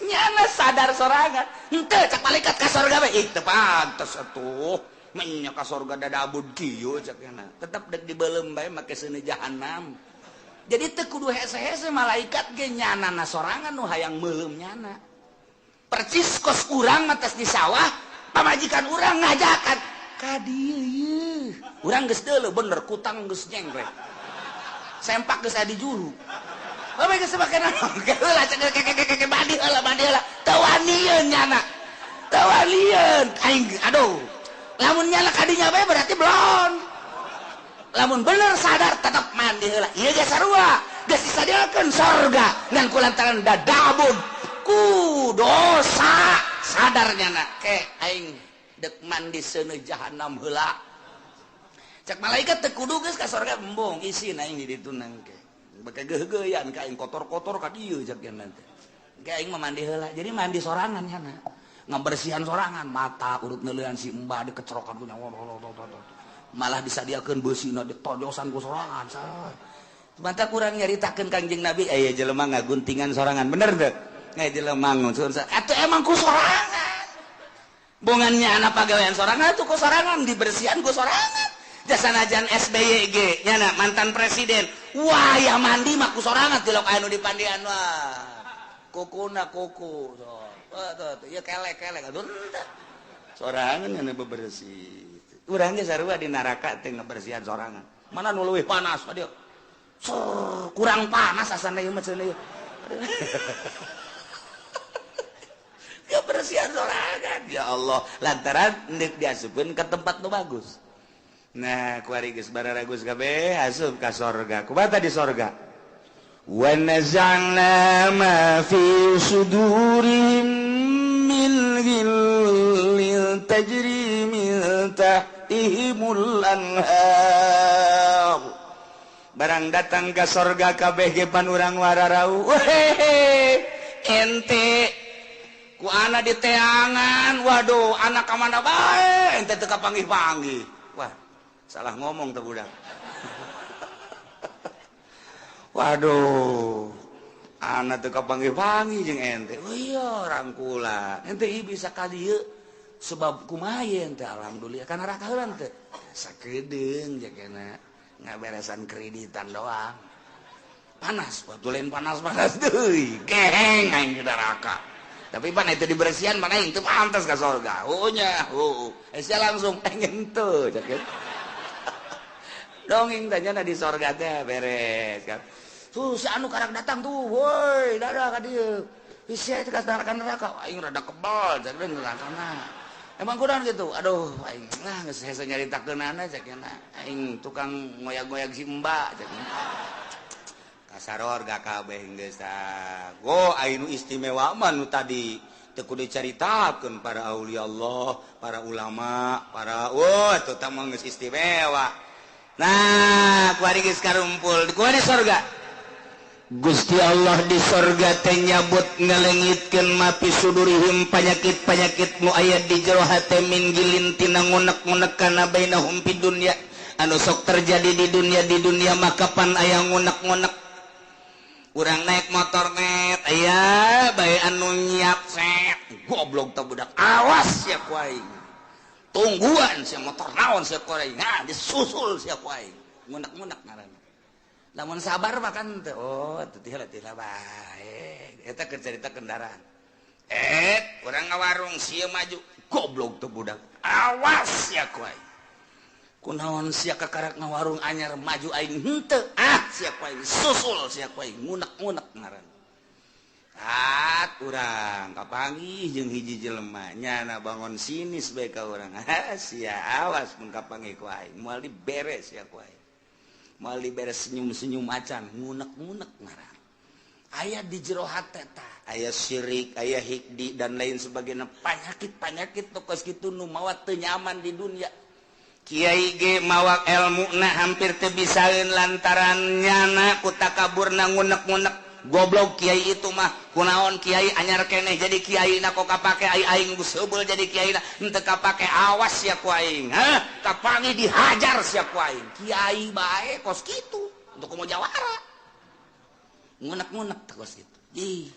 Speaker 1: nyana sadar sorangan henteu cak malaikat ka sorga we ih teu pantes atuh nya ka sorga dadabud kieu cak nya tetep dek dibelem bae make seuneu jahanam jadi teu kudu hese-hese malaikat ge nyanana sorangan nu hayang meulem nyana percis kos urang mah tes di sawah pamajikan urang ngajakan ka dieu urang geus deuleu bener kutang geus nyengre sempak geus aya di juru bae geus make naon heula cek badi heula teu wanieun nyana teu wanieun aing aduh lamun nyana kadinya bae berarti belum lamun bener sadar tetep mandi heula ieu ge sarua geus disadiakeun sorga ngan kulantaran dadabud ku dosa sadar nyana ke aing dek mandi seuneu jahanam heula cek malaikat teu kudu geus ka sorga embong isi aing di ditu nang ke bake geuh-geuyan ka aing kotor-kotor ka dieu cek yen teh ke aing mah mandi heula jadi mandi sorangan nya ngabersihan sorangan mata urut neuleuan si embah dikecerokan ku nya malah disadiakeun beusina ditojosan ku sorangan mata kurang nyaritakeun Kangjeng Nabi aya jelema ngaguntingan sorangan bener teu aya jelema ngun atuh emang ku sorangan bongannya anak pagawean sorangan atuh ku sorangan dibersihan ku sorangan jasanajan SBY ge nyana mantan presiden wah ya mandi mah ku sorangan tilok anu di pandian wah kukuna kuku tuh ya kelek aduh sorangan nyana bebersih urang ge sarua di neraka teh ngabersihan sorangan mana nu leuwih panas adieu kurang panas asana ieu mah cenah ieu kebersihan sorangan ya Allah lantaran deuk diasupkeun ke tempat nu bagus. Nah, kuari geus bararagus kabeh asup ka sorga. Kumaha di sorga? Wa nazalna ma fi sudurihim min ghillin tajri min tahtihimul anhar. Barang datang ka sorga kabeh ge pan urang wararau. Ente ku ana di teangan. Waduh, anak ka mana bae? Ente teu kapanggih-panggih. Wah, salah ngomong tuh budak. Waduh, anak tuh kapanggih-panggih jeung ente. Oh iya, rangkulan. Ente ieu bisa ka dieu sebab kumaha ente alhamdulillah kana neraka heula teh. Sakedeung jakena ngaberesan kreditan doang. Panas, batulen panas-panas deui. Geheng aing di neraka. Tapi pan itu dibersihan mana itu pantas ka surga. Oh nya, sia langsung pengen teu cak. Dongeng tanya di sorga teh beres kan. Tuh si anu karang datang tuh, woi dadah ka dieu. Sia teh ka neraka, aing rada kebal cak nerakana. Emang kunaon gitu. Aduh aing geus hese nyaritakeunana cak nya. Aing tukang ngoyak-ngoyak si Mbak cak. Kasarorga kabeh geus tah. Oh aing nu istimewa mah nu tadi teu kudu dicaritakeun para aulia Allah, para ulama, para atuh tah mah geus istimewa. Nah, kuari geus karumpul di kuari sorga. Gusti Allah di sorga teh nyabut ngalengitkeun mapi sudurihim panyakit-panyakit nu aya di jero hate min gilin tina ngunek-ngunek kana bainahum fid dunya anu sok terjadi di dunia mah kapan aya ngunek-ngunek. Urang naik motor net aya bae anu nyiap set goblok teh budak awas ya ku aing. Tungguan sia motor naon sia koreng nah disusul sia ku aing ngunek-ngunek ngaranna lamun sabar mah kan teh oh teu tihela bae eta keur carita kendaraan urang ngawarung sia maju goblok teh budak awas sia ku aing kunaon sia kakarak ngawarung anyar maju aing henteu sia ku aing susul sia ku aing ngunek-ngunek ngaranna urang kapanggih jeung hiji jelema nyana bangun sinis bae ka urang sia awas mun kapanggih ku aing moal diberes ya ku aing mali beres senyum-senyum macan ngunek-ngunek ngarang aya di jero hate tah aya syirik aya hikdi dan lain sebagainya penyakit tokos kitu nu mawa teu nyaman di dunia kiai ge mawa ilmuna hampir teu bisaeun lantaran nyana ku takaburna ngunek-ngunek goblok kiai itu mah kunaon kiai anyar keneh jadi kiai na kok kapake aing geus heubeul jadi kiai na henteu kapake awas sia ku aing kapangi dihajar sia ku aing kiai bae kos kitu untuk mau jawara ngunek-ngunek kos kitu ih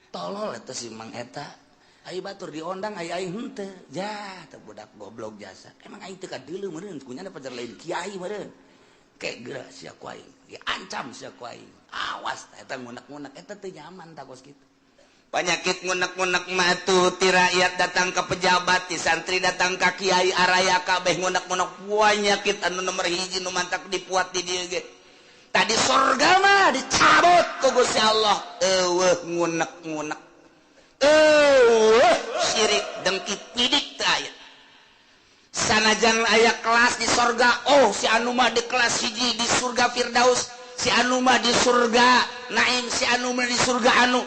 Speaker 1: tolol eta si Mang eta ai batur diondang ai aing henteu jah teu budak goblok jasa emang aing teu kadeuleu meureun kunyana pajar lain kiai meureun kayak geura sia ku aing diancam sia ku aing awas eta ngunek-ngunek eta teu nyaman tak kos kitu penyakit ngunek-ngunek mah tuh ti rakyat datang ke pejabat ti santri datang ka kiai araya kabeh ngunek-ngunek penyakit anu nomor hiji nu mantak dipuat di dieu ge tadi surga mah dicabut ku Gusti Allah eueuh ngunek-ngunek syirik dengki pidik teu aya sanajan aya kelas di surga oh si anu mah di kelas hiji di surga Firdaus si anu mah di surga Naim si anu mah di surga anu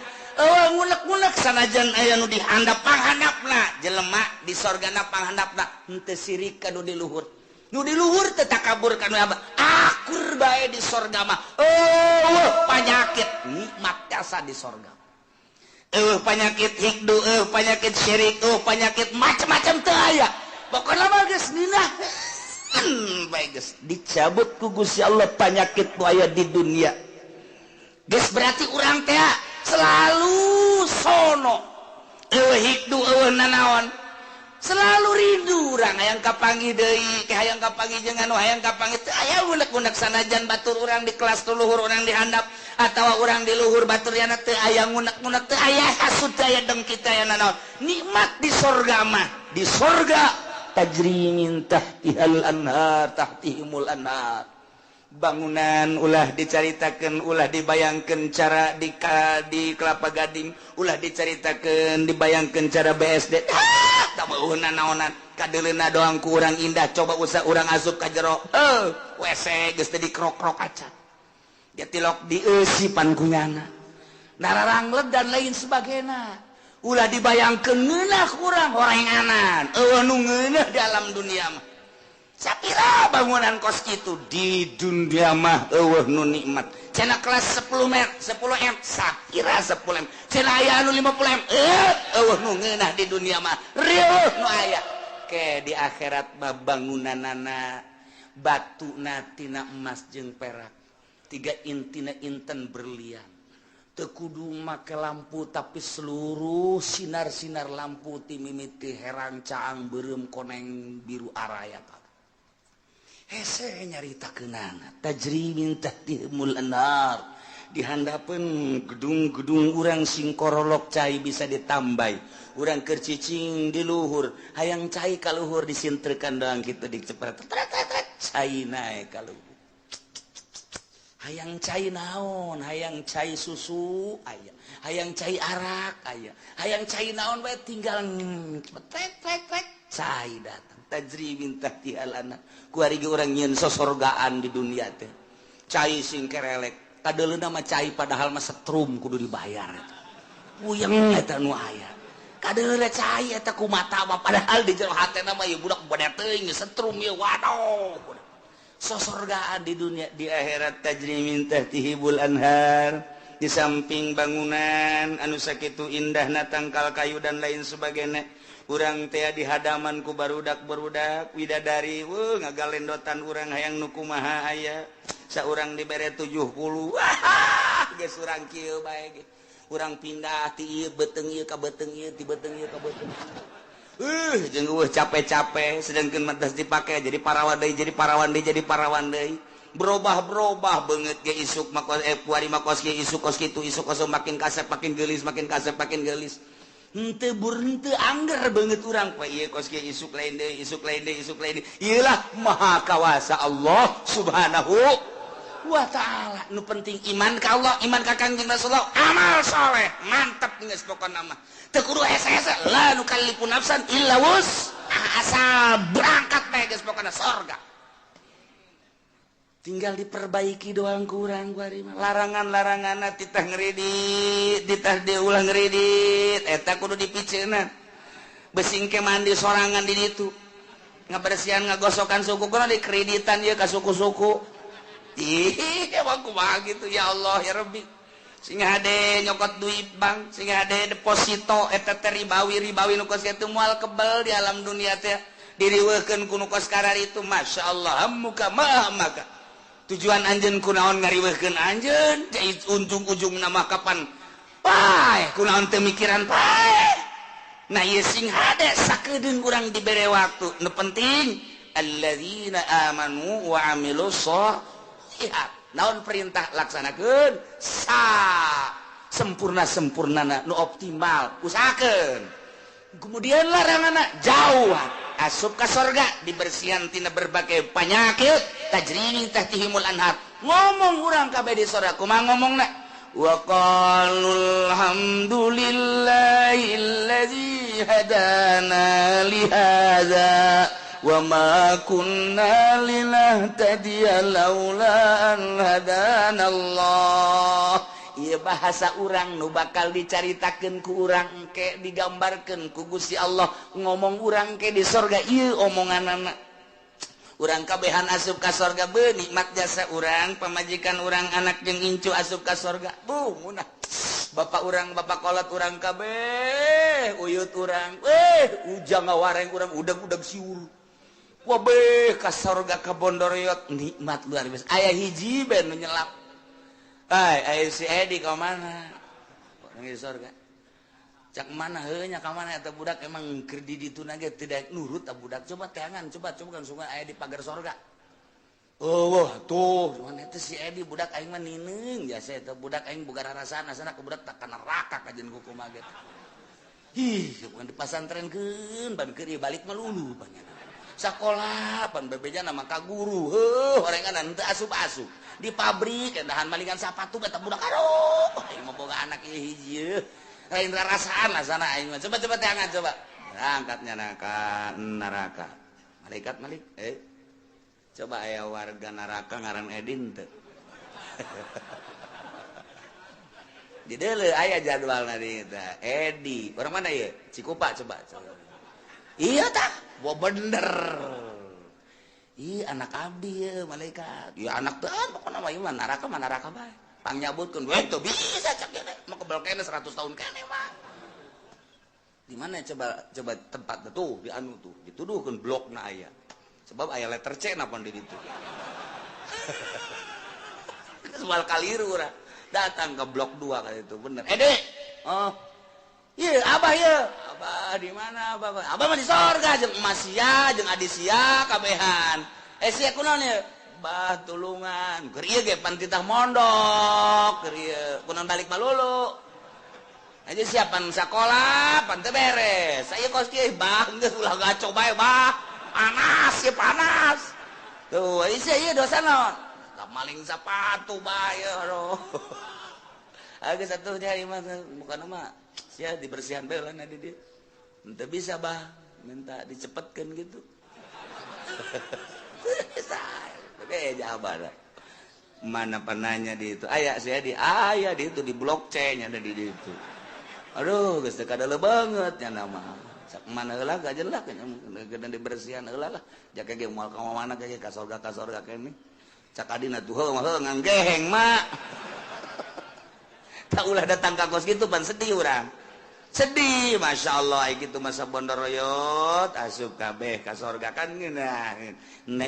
Speaker 1: ngunek-ngunek sanajan aya nu di handap panghandapna jelema di surgana panghandapna henteu sirik ka nu di luhur teu takabur ka nu apa akur bae di surga mah penyakit nikmat jasa di surga penyakit hikdu penyakit syirik penyakit macam-macam teu aya pokona mah geus ninah baik guys dicabut ku Gusti Allah penyakit nu aya di dunia geus berarti urang teh selalu sono hikdu nanaon selalu rindu urang hayang kapanggih deui ke hayang kapanggih jeung anu hayang kapanggih teu aya unek-unek sanajan batur urang di kelas tu luhur urang di handap atawa urang di luhur batur yana teu aya ngunek-ngunek teu aya hasud aya dengki teh aya nanaon nikmat di surga mah di surga tajri min tahtihal anhar tahtihimul anhar bangunan ulah dicaritakeun ulah dibayangkeun cara di Kelapa Gading ulah dicaritakeun dibayangkeun cara BSD tameuhna naonan kadeuleuna doang ku urang indah coba usah urang asup ka jero WC geus teu dikrok-krok acan getilok dieusipan kunyana nararanglet dan lain sebagainya ulah dibayangkeun ngeunah urang horenganan nu ngeunah di alam dunia mah sapira bangunan kos kitu di dunia mah nu nikmat cenah kelas 10 M sapira 10 M cenah aya anu 50 M nu ngeunah di dunia mah rieuh nu aya ke di akhirat mah bangunanana batuna tina emas jeung perak tiga intina inten berlian teu kudu make lampu tapi seluruh sinar-sinar lampu ti mimiti herang caang beureum koneng biru araya hese nyaritakeunana tajri min tahtihimul anhar dihandapeun gedung-gedung urang sing korolok cai bisa ditambai urang keur cicing di luhur hayang cai ka luhur disintrekan doang kitu dicepret cai nae ka luhur hayang cai naon hayang cai susu aya hayang cai arak aya hayang cai naon bae tinggal tek cai datang tajri min tahtihal anhar ku ari ge urang nyieun sosorgaan di dunia teh cai sing kerelek kadeuleuna mah cai padahal mah setrum kudu dibayar eta puyeng eta nu aya kadeuleuna cai eta ku mata mah padahal di jero hatena mah ieu budak bade teuing setrum ieu waduh sosorgaan di dunia di akhirat tajri min tahtihibul anhar di samping bangunan anu sakitu indahna tangkal kayu dan lain sebagainya urang teh di hadaman ku barudak-barudak widadari ngagalendotan urang hayang nu kumaha aya saurang dibere 70 geus urang kieu bae ge urang pindah ti ieu beteung ieu ka beteung ieu ti beteung ieu ka beteung jeung capek-capek sedengkeun mantas dipake jadi parawan deui berubah beungeut ge isuk makos puari makos ge isuk kos kitu isuk kos makin kasep makin geulis henteu angger beungeut urang poe ieu kos ge isuk lain deui ieu lah maha kawasa Allah subhanahu wa ta'ala nu penting iman ka Allah iman ka Kangjeng Rasulullah amal saleh mantep geus pokona mah teu kudu hese-hese la nukallifu nafsan illa wus asal berangkat teh geus pokona surga tinggal diperbaiki doang kurang larangan-larangan titah ngeridit titah diulah ngeridit eta kudu dipiceuna besingke mandi sorangan di ditu ngabersihan ngagosokan suku kuna dikreditan ieu ka suku-suku ih emang kumaha gitu ya Allah ya Rabbi sehingga hade nyokot duit bank sehingga hade deposito eta teh ribawi nu kos kitu moal kebel di alam dunia teh diriweukeun ku nu kos karar itu masyaallah muka maka tujuan anjeun kunaon ngariweuhkeun anjeun ujung-ujung nama kapan pae kunaon teu mikiran pae nah ieu sing hade sakedeung urang dibere waktu nu penting alladzina amanu wa amilus sholihat naon perintah laksanakeun sempurnana nu optimal usahakeun kemudian laranganna jauhan asup ka sorga dibersihan tina berbagai penyakit tajri tahtihimul anhar ngomong urang kabeh di sorga kumaha ngomongna wa qalul hamdulillahilladzi hadana li hadza wa ma kunna linahtadiya laula an hadanallah ieu bahasa urang nu bakal dicaritakeun ku urang engke digambarkeun ku Gusti Allah ngomong urang ke di sorga ieu omonganana urang kabehan asup ka sorga beu nikmat jasa urang pamajikan urang anak jeung incu asup ka sorga munah bapak urang bapak kolot urang kabeh uyut urang ujang ngawareng urang udag-udag siul wah beh ka sorga ka Bondoroyot nikmat luar biasa aya hiji ben nu nyelap ayo si Edi ke mana? Orang di sorga. Cak mana heunya ka mana eta budak emang keur di ditu na ge tidak nurut ta budak. Coba teangan, coba kan sungai aya di pagar sorga. Oh, wah tuh, mana teh si Edi budak aing mah nineung jasa eta budak aing boga rarasaan asana ke budak tak kana neraka kajen ku kumaha ge. Ih, bukan di pasantrenkeun ban keur balik mah lulu banyak. Sakola pan bebeja nama ka guru orengan teu asup-asup di pabrik endahan malingan sapatu eta budak aduh aing mah boga anak ieu hiji lain rarasaan lah sana aing mah coba teh angkat coba angkatnya neraka malaikat malik coba aya warga neraka ngaran Edin teu di deuleu aya jadwalna di eta Edi urang mana ieu Cikupa coba iya tak wah bener ih anak abdi ya malaikat ya anak teh pokoknya mah naraka bae pangyabutkeun we teu bisa cak kene mah kebal kene 100 tahun kene mah di mana coba tempat tuh di anu tuh dituduhkeun blokna aya sebab aya letter C napon di ditu soal kaliru urang datang ke blok 2 kali itu bener Dek oh iya abah ya abah di mana abah mah di sorga jeung emas sia jeung adi sia kabehan sia kunaon ya bah tulungan keur ieu ge pan titah mondok keur ieu kunaon balik malulu aja siapan sakola pan teu beres saya kos kieu bah geus ulah gaco bae bah panas ya panas tuh ieu dosa naon maling sepatu bae aduh agak satu hari mah bukan mah sia dibersihan bae lah di dia ente bisa bah minta dicepetkan gitu jawaban mana pananya di itu aya saya di itu di blok C nya ada di itu aduh geus teu kadele banget nya nama sak mana heula ka jelas kedan dibersihan heula lah jaka ge moal ka mana ge ka sorga kene cak adina tuh heuh nganggeheng mak tak ulah datang ka kos gitu pan sedih urang sedih masya Allah gitu masa Bondoroyot asup kabeh ka sorga kan nah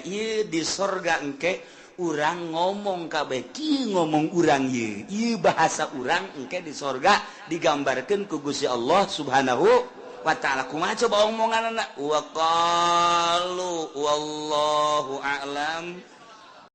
Speaker 1: ieu di sorga engke urang ngomong kabeh ki ngomong urang ieu bahasa urang engke di sorga digambarkeun ku Gusti Allah Subhanahu wa taala kumaha coba omonganna wa qalu wallahu a'lam